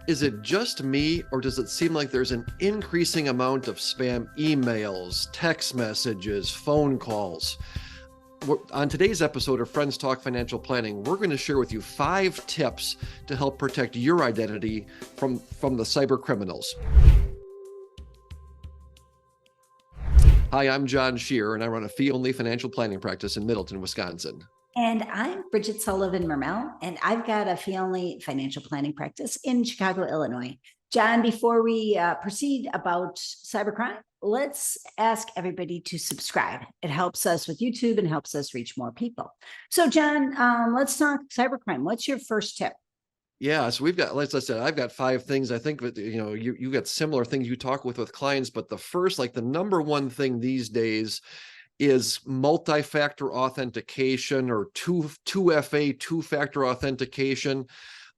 Is it just me, or does it seem like there's an increasing amount of spam emails, text messages, phone calls? On today's episode of Friends Talk Financial Planning, we're going to share with you 5 tips to help protect your identity from the cyber criminals. Hi, I'm John Shear, and I run a fee-only financial planning practice in Middleton, Wisconsin. And I'm Bridget Sullivan-Mermel, and I've got a fee-only financial planning practice in Chicago, Illinois. John, before we proceed about cybercrime, let's ask everybody to subscribe. It helps us with YouTube and helps us reach more people. So, John, let's talk cybercrime. What's your first tip? Yeah, so we've got, like I said, I've got 5 things. I think that, you got similar things you talk with clients, but the first, like the number one thing these days is multi-factor authentication, or 2FA, two-factor authentication.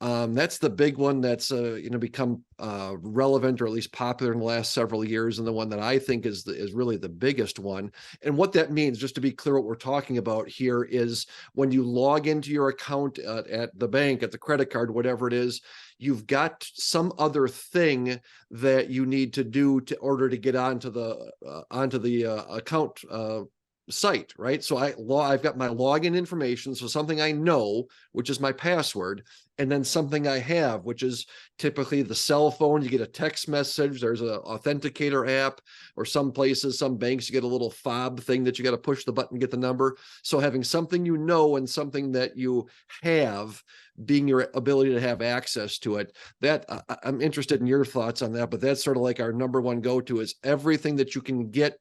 That's the big one that's become relevant, or at least popular in the last several years, and the one that I think is really the biggest one. And what that means, just to be clear, what we're talking about here is when you log into your account at the bank, at the credit card, whatever it is, you've got some other thing that you need to do to order to get onto the account site, right? So I've got my login information, so something I know, which is my password, and then something I have, which is typically the cell phone. You get a text message, there's an authenticator app, or some places, some banks, you get a little fob thing that you got to push the button, get the number. So having something you know and something that you have being your ability to have access to it, that I'm interested in your thoughts on that, but that's sort of like our number one go-to, is everything that you can get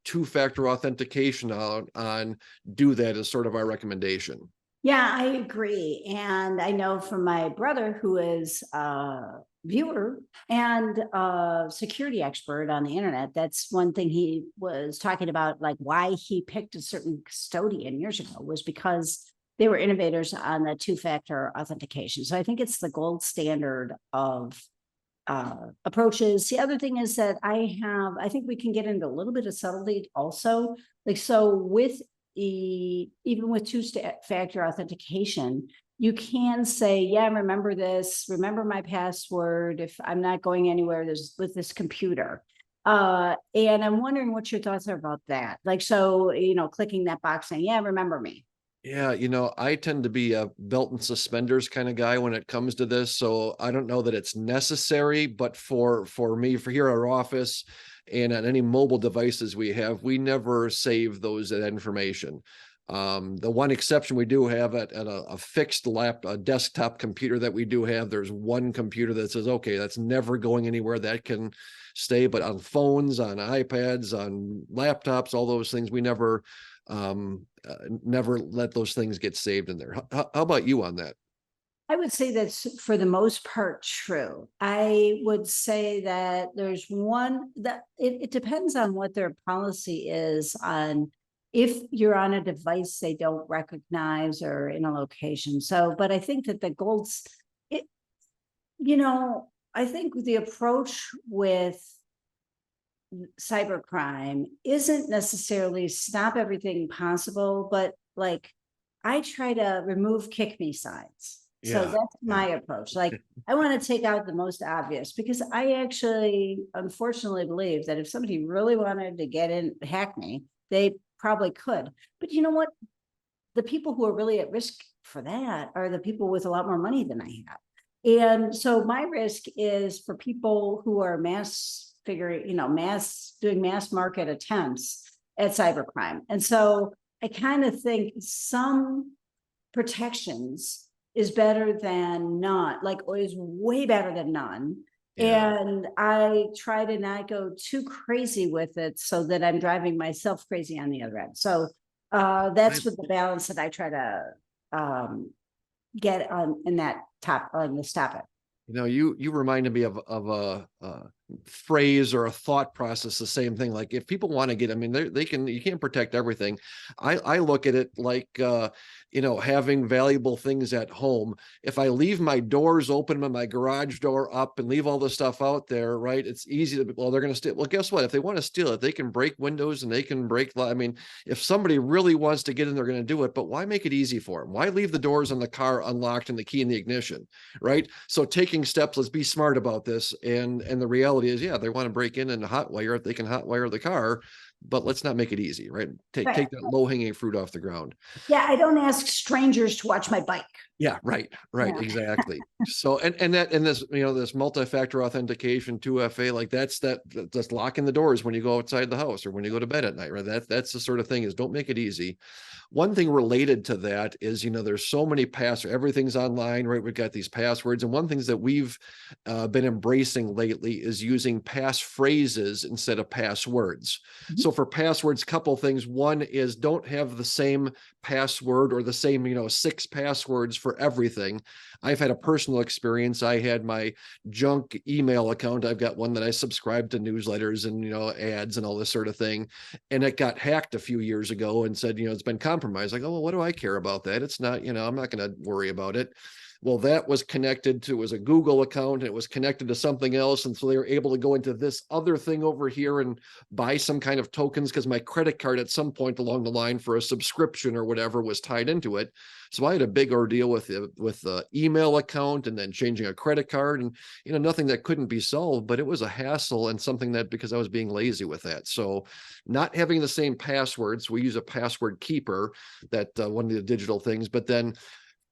two-factor authentication on, do that as sort of our recommendation. Yeah, I agree. And I know from my brother, who is a viewer and a security expert on the internet, that's one thing he was talking about, like why he picked a certain custodian years ago was because they were innovators on the two-factor authentication. So I think it's the gold standard of approaches. The other thing is that I think we can get into a little bit of subtlety also. Like, so with even with two-factor authentication, you can say, yeah, remember this, remember my password if I'm not going anywhere with this computer. And I'm wondering what your thoughts are about that. Like, so, clicking that box saying, yeah, remember me. Yeah, I tend to be a belt and suspenders kind of guy when it comes to this. So I don't know that it's necessary, but for me, for here at our office and on any mobile devices we have, we never save that information. The one exception we do have at a fixed a desktop computer that we do have, there's one computer that says, okay, that's never going anywhere, that can stay. But on phones, on iPads, on laptops, all those things, we never let those things get saved in there. How about you on that? I would say that's for the most part true. I would say that there's one that it depends on what their policy is on if you're on a device they don't recognize or in a location. So, but I think that I think the approach with cybercrime isn't necessarily stop everything possible, but like I try to remove kick me signs. So that's my approach. Like I want to take out the most obvious, because I actually unfortunately believe that if somebody really wanted to get in, hack me, they probably could. But you know what? The people who are really at risk for that are the people with a lot more money than I have. And so my risk is for people who are doing mass market attempts at cybercrime. And so I kind of think some protections is better than none, is way better than none. Yeah. And I try to not go too crazy with it so that I'm driving myself crazy on the other end. So that's with the balance that I try to get on in this topic. You reminded me of phrase or a thought process, the same thing. Like if people want to get, I mean, they can, you can't protect everything. I look at it like, having valuable things at home. If I leave my doors open and my garage door up and leave all the stuff out there, right, it's easy to, well, they're going to steal. Well, guess what? If they want to steal it, they can break windows and they can break, I mean, if somebody really wants to get in, they're going to do it, but why make it easy for them? Why leave the doors on the car unlocked and the key in the ignition, right? So taking steps, let's be smart about this. And the reality is, yeah, they want to break in and hotwire it, they can hotwire the car, but let's not make it easy, right? Take that low-hanging fruit off the ground. Yeah, I don't ask strangers to watch my bike. Yeah, right, Yeah. exactly. So, and this, this multi-factor authentication 2FA, like that's locking the doors when you go outside the house or when you go to bed at night, right? That's the sort of thing, is don't make it easy. One thing related to that is, there's so many passwords, everything's online, right? We've got these passwords. And one things that we've been embracing lately is using passphrases instead of passwords. Mm-hmm. So for passwords, couple things. One is don't have the same password or the same, 6 passwords for everything. I've had a personal experience. I had my junk email account. I've got one that I subscribe to newsletters and, ads and all this sort of thing. And it got hacked a few years ago and said, it's been compromised. Like, oh, well, what do I care about that? It's not, I'm not going to worry about it. Well, that was connected to, it was a Google account, and it was connected to something else. And so they were able to go into this other thing over here and buy some kind of tokens, because my credit card at some point along the line for a subscription or whatever was tied into it. So I had a big ordeal with the email account and then changing a credit card, and, nothing that couldn't be solved, but it was a hassle and something that, because I was being lazy with that. So not having the same passwords, we use a password keeper, that one of the digital things, but then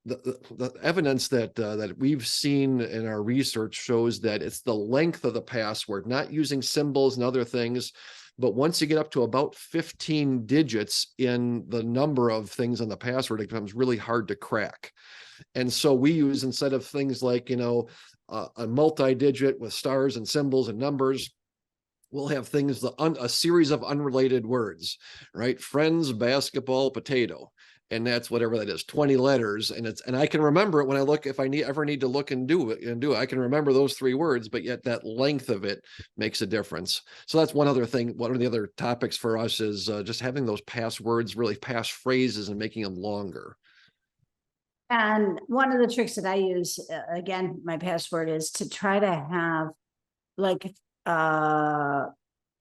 the evidence that we've seen in our research shows that it's the length of the password, not using symbols and other things. But once you get up to about 15 digits in the number of things on the password, it becomes really hard to crack. And so we use, instead of things like, a multi-digit with stars and symbols and numbers, we'll have things, a series of unrelated words, right? Friends, basketball, potato. And that's whatever that is, 20 letters. And I can remember it when I look, if I ever need to look and do it, I can remember those 3 words, but yet that length of it makes a difference. So that's one other thing. One of the other topics for us is just having those passwords, really passphrases, and making them longer. And one of the tricks that I use, again, my password, is to try to have like,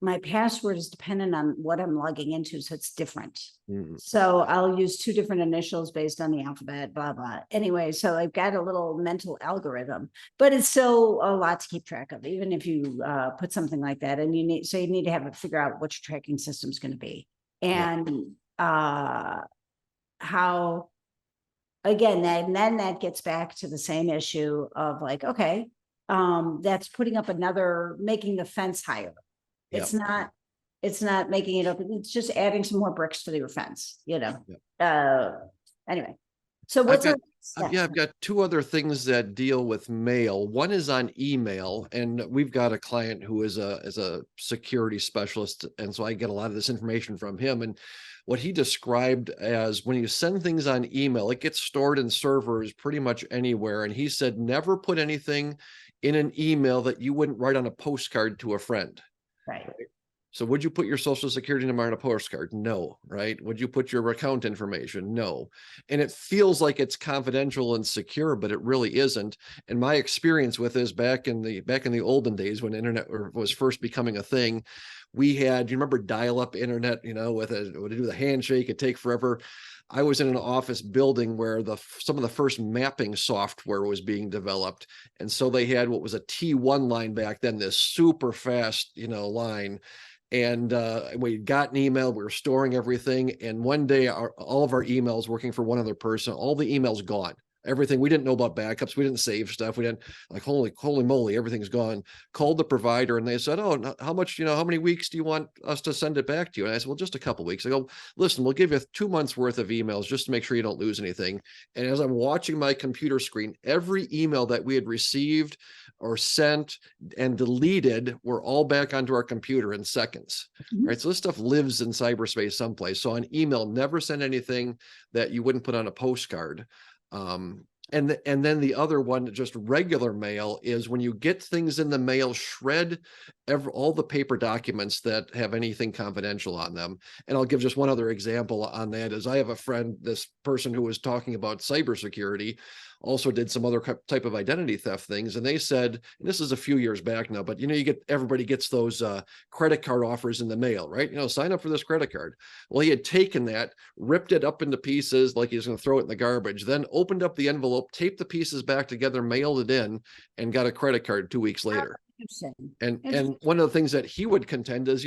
my password is dependent on what I'm logging into, so it's different. Mm-hmm. So I'll use 2 different initials based on the alphabet, blah, blah. Anyway, so I've got a little mental algorithm, but it's still a lot to keep track of, even if you put something like that. And you need to figure out which tracking system is going to be. And how, again, and then that gets back to the same issue of like, okay, that's putting up making the fence higher. It's not making it up. It's just adding some more bricks to your fence, anyway. So I've got 2 other things that deal with mail. One is on email, and we've got a client who is a security specialist. And so I get a lot of this information from him. And what he described as, when you send things on email, it gets stored in servers pretty much anywhere. And he said, never put anything in an email that you wouldn't write on a postcard to a friend. Right. So would you put your social security number on a postcard? No, right? Would you put your account information? No. And it feels like it's confidential and secure, but it really isn't. And my experience with this back in the olden days, when internet was first becoming a thing, we had, you remember dial-up internet, with to do the handshake, it'd take forever. I was in an office building where some of the first mapping software was being developed. And so they had what was a T1 line back then, this super fast, line. And we got an email, we were storing everything. And one day, all of our emails working for one other person, all the emails gone. Everything, we didn't know about backups, we didn't save stuff, we didn't, like, holy moly, everything's gone. Called the provider and they said, oh, how much, how many weeks do you want us to send it back to you? And I said, well, just a couple weeks. I go, listen, we'll give you 2 months worth of emails just to make sure you don't lose anything. And as I'm watching my computer screen, every email that we had received or sent and deleted were all back onto our computer in seconds. Mm-hmm. Right? So this stuff lives in cyberspace someplace. So on email, never send anything that you wouldn't put on a postcard. And then the other one, just regular mail, is when you get things in the mail, shred all the paper documents that have anything confidential on them. And I'll give just one other example on that. Is I have a friend, this person who was talking about cybersecurity, also did some other type of identity theft things. And they said, and this is a few years back now, but everybody gets those credit card offers in the mail, right? Sign up for this credit card. Well, he had taken that, ripped it up into pieces like he's going to throw it in the garbage, then opened up the envelope, taped the pieces back together, mailed it in, and got a credit card 2 weeks later. And one of the things that he would contend is,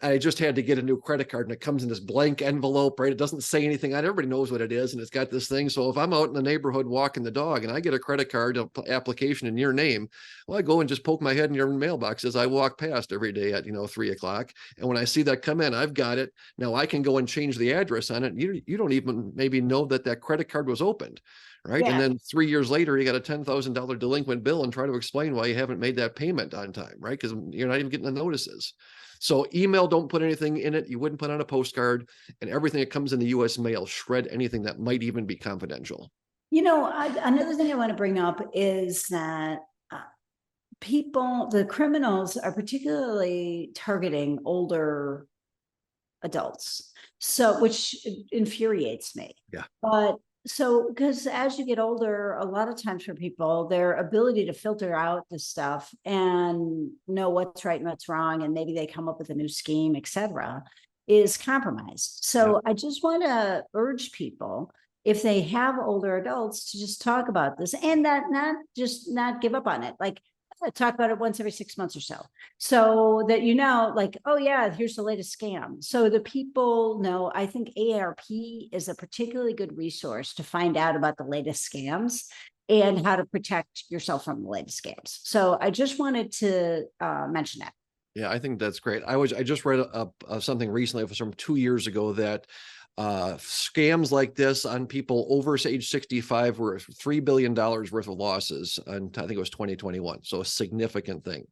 I just had to get a new credit card and it comes in this blank envelope, right? It doesn't say anything on it. Everybody knows what it is. And it's got this thing. So if I'm out in the neighborhood walking the dog and I get a credit card application in your name, well, I go and just poke my head in your mailbox as I walk past every day at, 3:00. And when I see that come in, I've got it. Now I can go and change the address on it. You don't even maybe know that credit card was opened. Right. Yeah. And then 3 years later, you got a $10,000 delinquent bill and try to explain why you haven't made that payment on time. Right. Because you're not even getting the notices. So email, don't put anything in it you wouldn't put on a postcard, and everything that comes in the US mail, shred anything that might even be confidential. Another thing I want to bring up is that the criminals are particularly targeting older adults. So, which infuriates me. Yeah. But because as you get older, a lot of times for people, their ability to filter out the stuff and know what's right and what's wrong, and maybe they come up with a new scheme, etc., is compromised. So I just want to urge people, if they have older adults, to just talk about this and not give up on it. Like, talk about it once every 6 months or so that like, oh yeah, here's the latest scam. So the people know. I think ARP is a particularly good resource to find out about the latest scams and how to protect yourself from the latest scams. So I just wanted to mention that. Yeah, I think that's great. I just read something recently from 2 years ago that scams like this on people over age 65 were $3 billion worth of losses, and I think it was 2021. So a significant thing.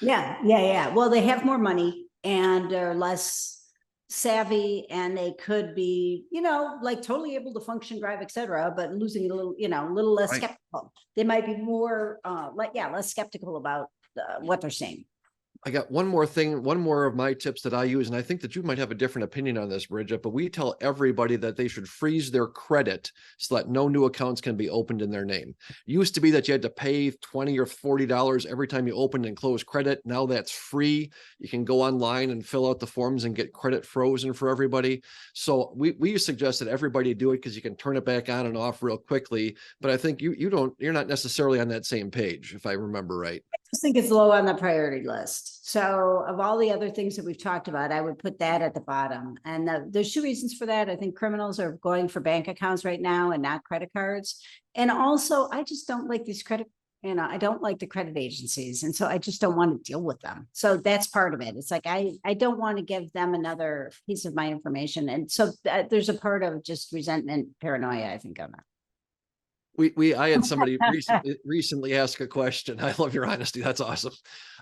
Yeah. Well, they have more money and they're less savvy, and they could be, like totally able to function, drive, etc., but losing a little less skeptical. They might be more less skeptical about what they're saying. I got one more of my tips that I use, and I think that you might have a different opinion on this, Bridget, but we tell everybody that they should freeze their credit so that no new accounts can be opened in their name. It used to be that you had to pay $20 or $40 every time you opened and closed credit. Now that's free. You can go online and fill out the forms and get credit frozen for everybody. So we suggest that everybody do it because you can turn it back on and off real quickly. But I think you're not necessarily on that same page, if I remember right. I just think it's low on the priority list. So of all the other things that we've talked about, I would put that at the bottom. And there's two reasons for that. I think criminals are going for bank accounts right now and not credit cards. And also, I just don't like these I don't like the credit agencies. And so I just don't want to deal with them. So that's part of it. It's like, I don't want to give them another piece of my information. And so there's a part of just resentment, paranoia, I think, on that. I had somebody recently ask a question. I love your honesty. That's awesome.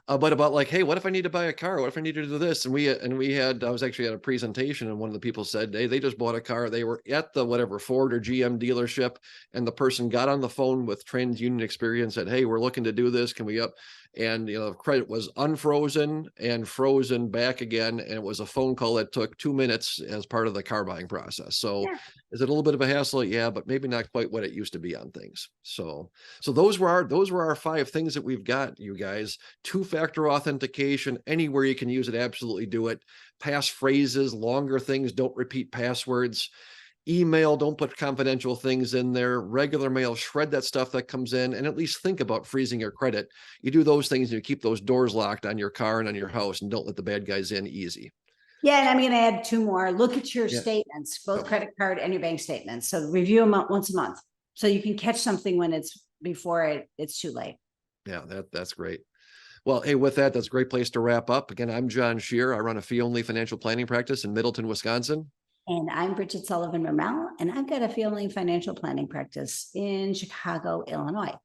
But about like, hey, what if I need to buy a car? What if I need to do this? And I was actually at a presentation, and one of the people said, hey, they just bought a car. They were at the Ford or GM dealership, and the person got on the phone with TransUnion Experience, said, hey, we're looking to do this. Can we up? And credit was unfrozen and frozen back again, and it was a phone call that took 2 minutes as part of the car buying process. So is it a little bit of a hassle? Yeah, but maybe not quite what it used to be on things. So those were our 5 things that we've got, you guys. 2-factor authentication, anywhere you can use it, absolutely do it. Passphrases, longer things, don't repeat passwords. Email, don't put confidential things in there. Regular mail, shred that stuff that comes in, and at least think about freezing your credit. You do those things and you keep those doors locked on your car and on your house, and don't let the bad guys in easy. Yeah, and I'm going to add 2 more. Look at your statements, both credit card and your bank statements. So review them once a month, so you can catch something when before it's too late. Yeah, that's great. Well, hey, with that, that's a great place to wrap up. Again, I'm John Shear. I run a fee-only financial planning practice in Middleton, Wisconsin. And I'm Bridget Sullivan-Mermel, and I've got a fee-only financial planning practice in Chicago, Illinois.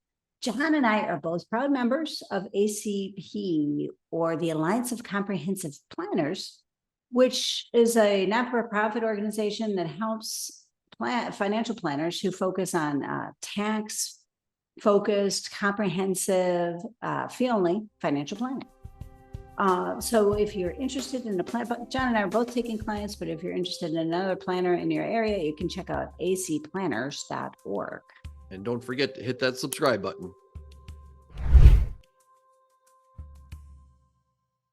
John and I are both proud members of ACP, or the Alliance of Comprehensive Planners, which is a not-for-profit organization that helps financial planners who focus on tax focused, comprehensive, fee-only financial planning. So if you're interested in a plan, but John and I are both taking clients, but if you're interested in another planner in your area, you can check out acplanners.org. And don't forget to hit that subscribe button.